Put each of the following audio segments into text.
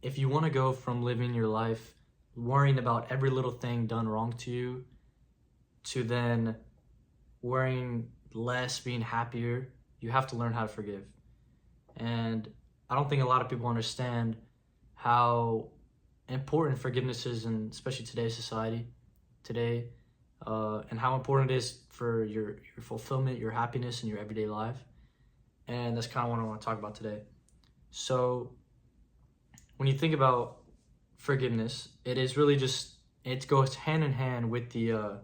if you want to go from living your life worrying about every little thing done wrong to you to then worrying less, being happier, you have to learn how to forgive. And I don't think a lot of people understand how important forgiveness is, in especially today's society today, and how important it is for your fulfillment, your happiness, and your everyday life. And that's kind of what I want to talk about today. So when you think about forgiveness, it is really just, it goes hand in hand with the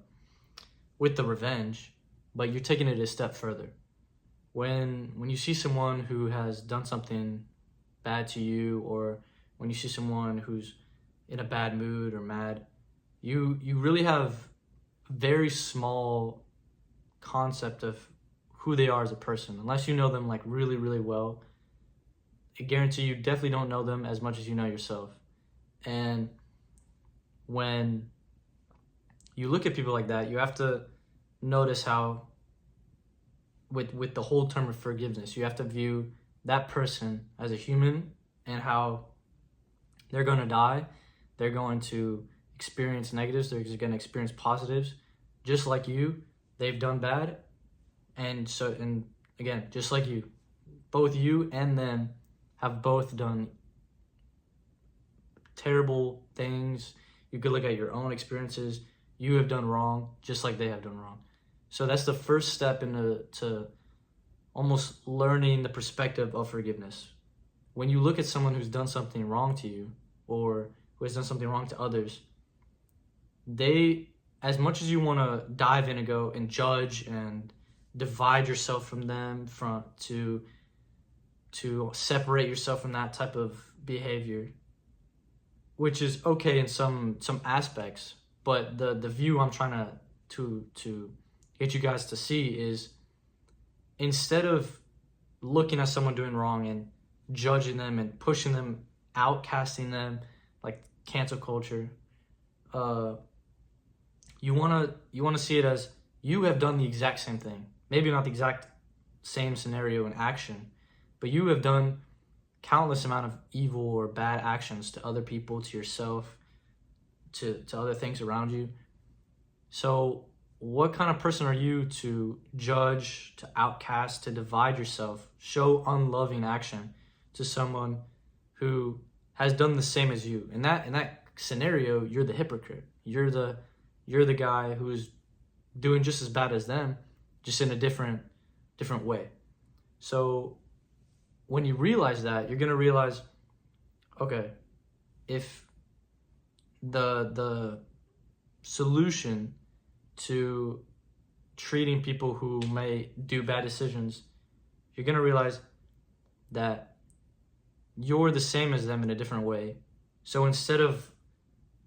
revenge, but you're taking it a step further. When you see someone who has done something bad to you, or when you see someone who's in a bad mood or mad, you really have very small concept of who they are as a person, unless you know them like really, really well. I guarantee you definitely don't know them as much as you know yourself. And when you look at people like that, you have to notice how with the whole term of forgiveness, you have to view that person as a human, and how they're going to die, they're going to experience negatives, they're just going to experience positives, just like you. They've done bad, and again, just like you, both you and them have both done terrible things. You could look at your own experiences. You have done wrong just like they have done wrong. So that's the first step to almost learning the perspective of forgiveness. When you look at someone who's done something wrong to you, or who has done something wrong to others, they, as much as you want to dive in and go and judge and divide yourself from them, to separate yourself from that type of behavior, which is okay in some aspects, but the view I'm trying to get you guys to see is, instead of looking at someone doing wrong and judging them and pushing them, outcasting them, like cancel culture, you want to see it as, you have done the exact same thing. Maybe not the exact same scenario and action, but you have done countless amount of evil or bad actions to other people, to yourself, to other things around you. So what kind of person are you to judge, to outcast, to divide yourself, show unloving action to someone who has done the same as you? In that scenario, you're the hypocrite. You're the guy who's doing just as bad as them, just in a different way. So when you realize that, you're gonna realize, okay, if the solution to treating people who may do bad decisions, you're gonna realize that you're the same as them in a different way. So instead of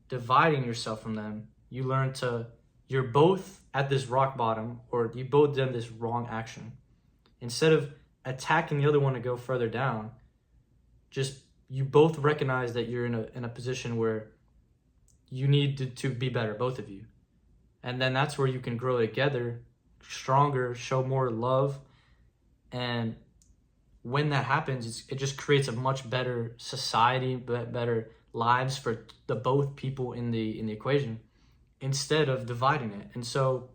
dividing yourself from them, you're both at this rock bottom, or you both done this wrong action. Instead of attacking the other one to go further down, just, you both recognize that you're in a position where you need to be better, both of you. And then that's where you can grow together, stronger, show more love. And when that happens, it just creates a much better society, better lives for the both people in the equation, instead of dividing it. And so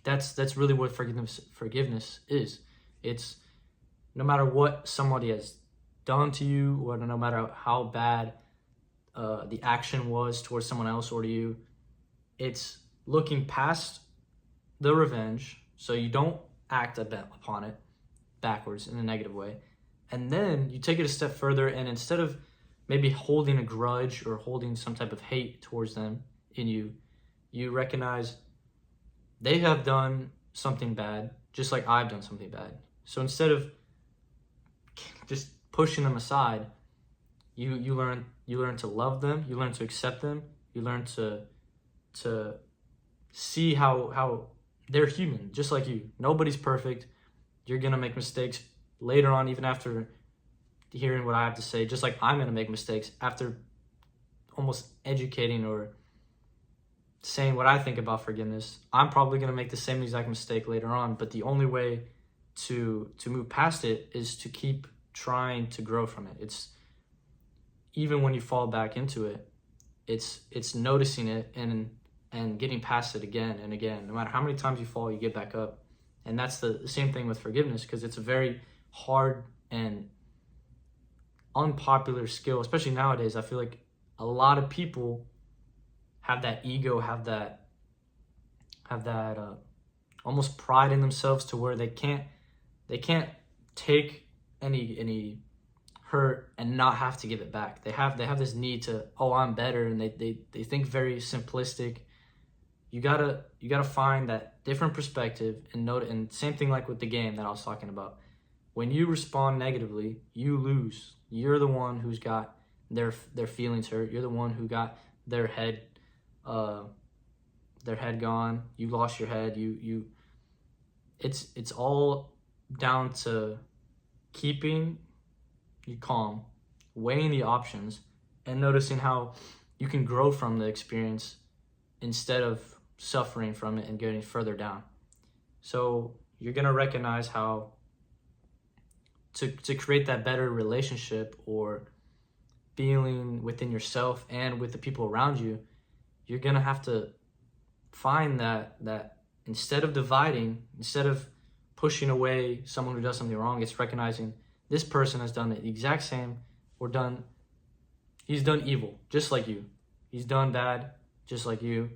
that's really what forgiveness is. It's, no matter what somebody has done to you, or no matter how bad the action was towards someone else or to you, it's looking past the revenge, so you don't act upon it backwards in a negative way. And then you take it a step further, and instead of maybe holding a grudge or holding some type of hate towards them in you, you recognize they have done something bad, just like I've done something bad. So instead of just pushing them aside, you learn to love them, you learn to accept them, you learn to see how they're human, just like you. Nobody's perfect. You're gonna make mistakes later on, even after hearing what I have to say, just like I'm gonna make mistakes after almost educating or saying what I think about forgiveness. I'm probably gonna make the same exact mistake later on, but the only way to move past it is to keep trying to grow from it. It's even when you fall back into it, it's noticing it and getting past it again and again. No matter how many times you fall, you get back up. And that's the same thing with forgiveness, because it's a very hard and unpopular skill, especially nowadays. I feel like a lot of people have that ego, have that almost pride in themselves, to where they can't take any hurt and not have to give it back. They have this need to, oh, I'm better, and they think very simplistic. You gotta find that different perspective and note. And same thing like with the game that I was talking about. When you respond negatively, you lose. You're the one who's got their feelings hurt. You're the one who got their head gone. You lost your head. It's all down to keeping you calm, weighing the options, and noticing how you can grow from the experience instead of suffering from it and getting further down. So you're gonna recognize how to create that better relationship or feeling within yourself and with the people around you. You're gonna have to find that instead of dividing, instead of pushing away someone who does something wrong, it's recognizing this person has done the exact same he's done evil just like you. He's done bad just like you.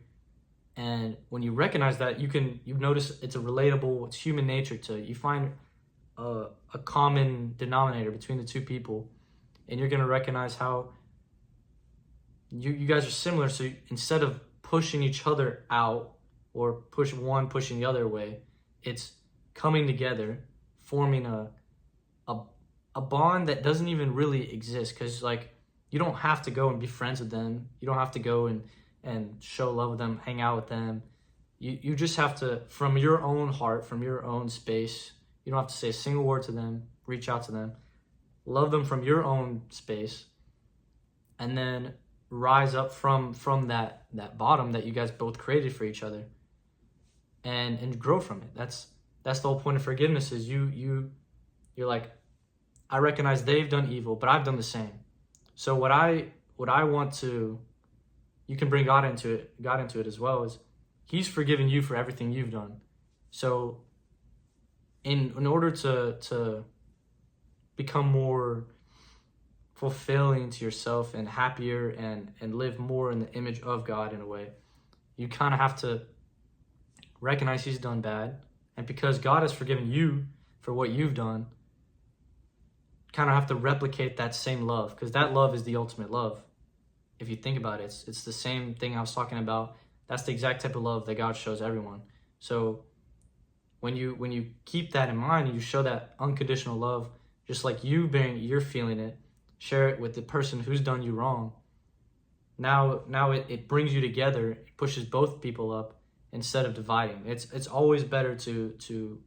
And when you recognize that, you notice it's it's human nature to, you find a common denominator between the two people, and you're going to recognize how you guys are similar. So instead of pushing each other out or pushing the other away, it's coming together, forming a bond that doesn't even really exist. Because like, you don't have to go and be friends with them. You don't have to go and show love with them, hang out with them. You just have to, from your own heart, from your own space, you don't have to say a single word to them, reach out to them, love them from your own space, and then rise up from that bottom that you guys both created for each other, and grow from it. That's the whole point of forgiveness. Is you're like, I recognize they've done evil, but I've done the same. So what I want to, you can bring God into it as well, is He's forgiven you for everything you've done. So in order to become more fulfilling to yourself and happier and live more in the image of God in a way, you kind of have to recognize He's done bad. And because God has forgiven you for what you've done, kind of have to replicate that same love, because that love is the ultimate love. If you think about it, it's the same thing I was talking about. That's the exact type of love that God shows everyone. So when you keep that in mind and you show that unconditional love, just like you're feeling it, share it with the person who's done you wrong. Now it brings you together, it pushes both people up instead of dividing. It's always better to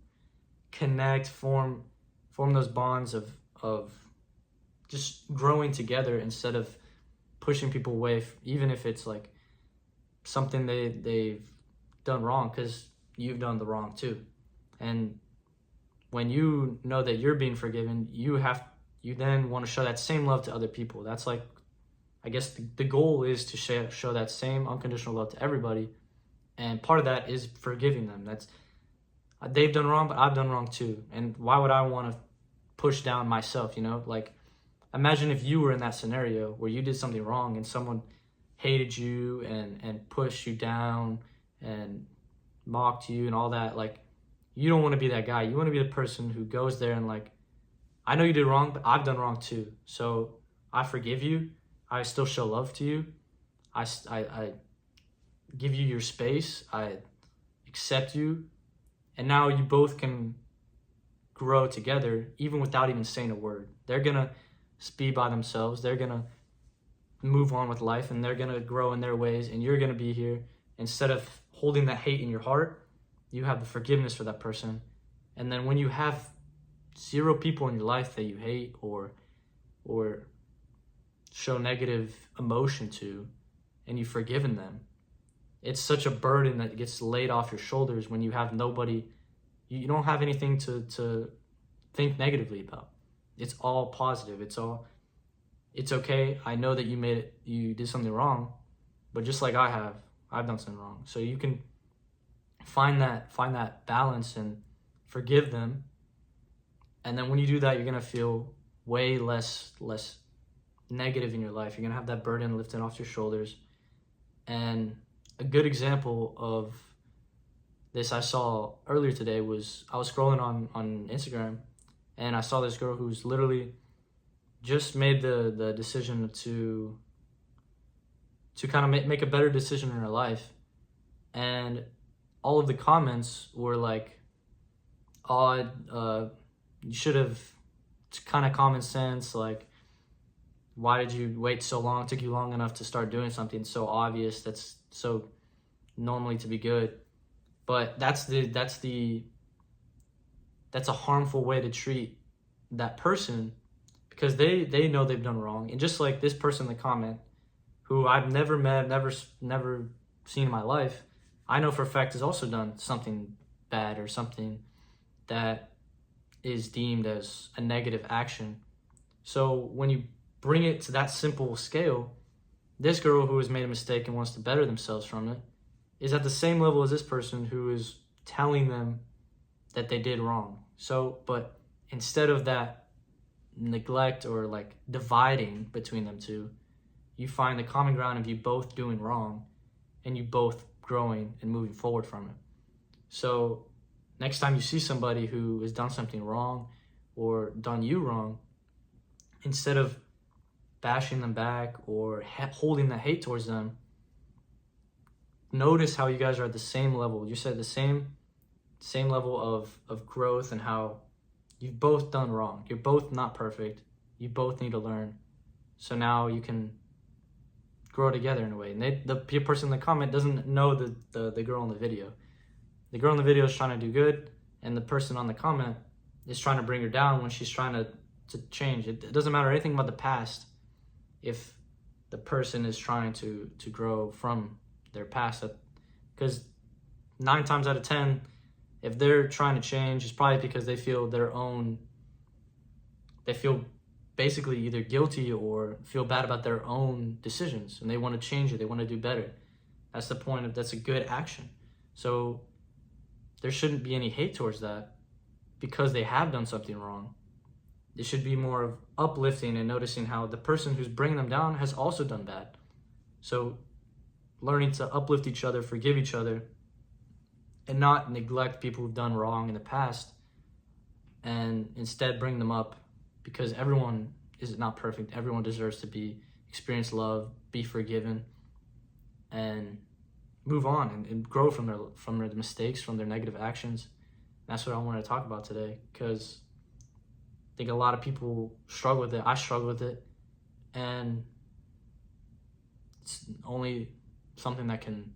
connect, form those bonds of just growing together instead of pushing people away, even if it's like something they've done wrong, because you've done the wrong too. And when you know that you're being forgiven, you then want to show that same love to other people. That's like, I guess the goal is to show that same unconditional love to everybody. And part of that is forgiving them. They've done wrong, but I've done wrong too. And why would I want to push down myself, Like, imagine if you were in that scenario where you did something wrong and someone hated you and pushed you down and mocked you and all that. Like, you don't want to be that guy. You want to be the person who goes there and like, I know you did wrong, but I've done wrong too. So I forgive you. I still show love to you. I give you your space. I accept you. And now you both can grow together even without even saying a word. They're going to be by themselves. They're going to move on with life, and they're going to grow in their ways, and you're going to be here. Instead of holding that hate in your heart, you have the forgiveness for that person. And then when you have 0 people in your life that you hate or show negative emotion to, and you've forgiven them, it's such a burden that gets laid off your shoulders when you have nobody. You don't have anything to think negatively about. It's all positive. it's okay. I know that you did something wrong, but just like I've done something wrong. So you can find that balance and forgive them. And then when you do that, you're gonna feel way less negative in your life. You're gonna have that burden lifted off your shoulders. And a good example of this I saw earlier today was I was scrolling on Instagram, and I saw this girl who's literally just made the decision to kind of make a better decision in her life. And all of the comments were like, oh, you should have, it's kind of common sense, like, why did you wait so long? It took you long enough to start doing something so obvious, that's so normally to be good. But that's a harmful way to treat that person, because they know they've done wrong. And just like this person in the comment, who I've never met, never seen in my life, I know for a fact has also done something bad or something that is deemed as a negative action. So when you bring it to that simple scale, this girl who has made a mistake and wants to better themselves from it is at the same level as this person who is telling them that they did wrong. So, but instead of that neglect or like dividing between them two, you find the common ground of you both doing wrong and you both growing and moving forward from it. So next time you see somebody who has done something wrong or done you wrong, instead of bashing them back or holding the hate towards them, notice how you guys are at the same level. You're at the same level of growth, and how you've both done wrong. You're both not perfect. You both need to learn. So now you can grow together in a way. And the person in the comment doesn't know the girl in the video. The girl in the video is trying to do good, and the person on the comment is trying to bring her down when she's trying to change. It doesn't matter anything about the past if the person is trying to grow from their past. Because 9 times out of 10, if they're trying to change, it's probably because they feel basically either guilty or feel bad about their own decisions, and they want to change it. They want to do better. That's the point that's a good action. So there shouldn't be any hate towards that because they have done something wrong. It should be more of uplifting and noticing how the person who's bringing them down has also done bad. So learning to uplift each other, forgive each other, and not neglect people who've done wrong in the past, and instead bring them up, because everyone is not perfect. Everyone deserves to experience love, be forgiven, and move on and grow from their mistakes, from their negative actions. That's what I wanted to talk about today, because I think a lot of people struggle with it. I struggle with it, and it's only something that can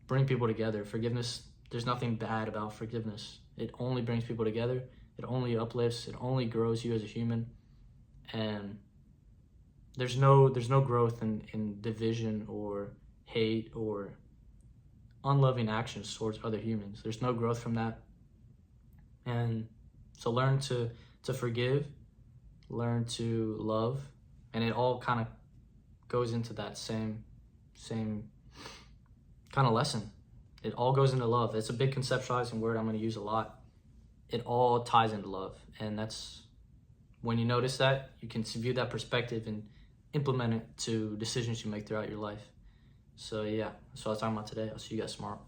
bring people together. Forgiveness, there's nothing bad about forgiveness. It only brings people together. It only uplifts. It only grows you as a human. And there's no growth in division or hate or unloving actions towards other humans. There's no growth from that. And so learn to forgive, learn to love, and it all kind of goes into that same kind of lesson. It all goes into love. It's a big conceptualizing word I'm going to use a lot. It all ties into love. And that's when you notice that, you can view that perspective and implement it to decisions you make throughout your life. So yeah, that's what I was talking about today. I'll see you guys tomorrow.